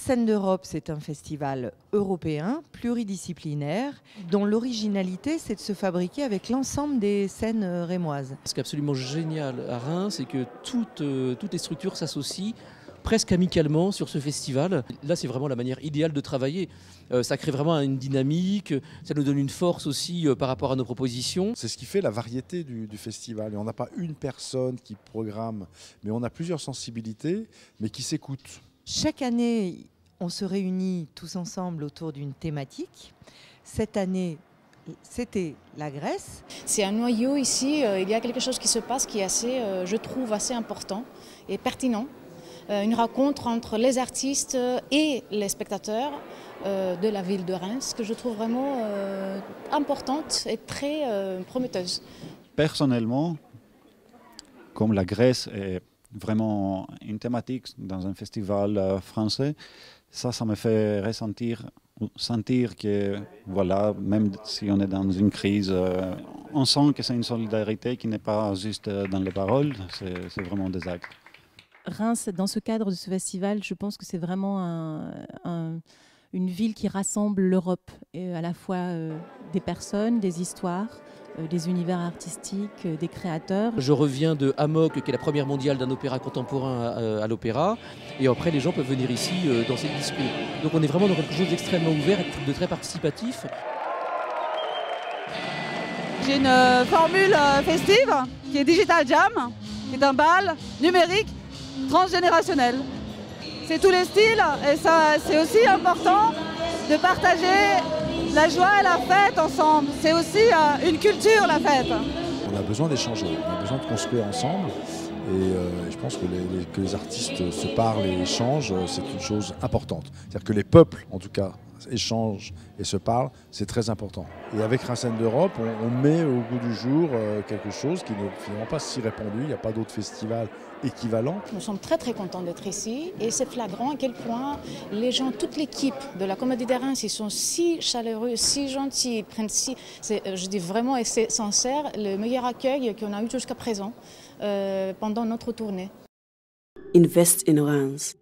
Scènes d'Europe, c'est un festival européen, pluridisciplinaire, dont l'originalité, c'est de se fabriquer avec l'ensemble des scènes rémoises. Ce qui est absolument génial à Reims, c'est que toutes les structures s'associent presque amicalement sur ce festival. Là, c'est vraiment la manière idéale de travailler. Ça crée vraiment une dynamique, ça nous donne une force aussi par rapport à nos propositions. C'est ce qui fait la variété du festival. Et on n'a pas une personne qui programme, mais on a plusieurs sensibilités, mais qui s'écoutent. Chaque année, on se réunit tous ensemble autour d'une thématique. Cette année, c'était la Grèce. C'est un noyau ici, il y a quelque chose qui se passe qui est assez, je trouve, assez important et pertinent. Une rencontre entre les artistes et les spectateurs de la ville de Reims que je trouve vraiment importante et très prometteuse. Personnellement, comme la Grèce est vraiment une thématique dans un festival français, ça me fait sentir que voilà, même si on est dans une crise, on sent que c'est une solidarité qui n'est pas juste dans les paroles, c'est vraiment des actes. Reims, dans ce cadre de ce festival, je pense que c'est vraiment une ville qui rassemble l'Europe, à la fois des personnes, des histoires, des univers artistiques, des créateurs. Je reviens de Amok, qui est la première mondiale d'un opéra contemporain à l'opéra, et après les gens peuvent venir ici danser le discours. Donc on est vraiment dans quelque chose d'extrêmement ouvert, de très participatif. J'ai une formule festive qui est Digital Jam, qui est un bal numérique transgénérationnel. C'est tous les styles et ça, c'est aussi important de partager la joie et la fête ensemble. C'est aussi une culture, la fête. On a besoin d'échanger, on a besoin de construire ensemble. Et je pense que les artistes se parlent et échangent, c'est une chose importante. C'est-à-dire que les peuples, en tout cas, échangent et se parlent, c'est très important. Et avec Scènes d'Europe, on met au goût du jour quelque chose qui n'est finalement pas si répandu. Il n'y a pas d'autres festivals équivalents. Nous sommes très très contents d'être ici et c'est flagrant à quel point les gens, toute l'équipe de la Comédie de Reims, ils sont si chaleureux, si gentils, ils prennent je dis vraiment et c'est sincère, le meilleur accueil qu'on a eu jusqu'à présent pendant notre tournée. Invest in Reims.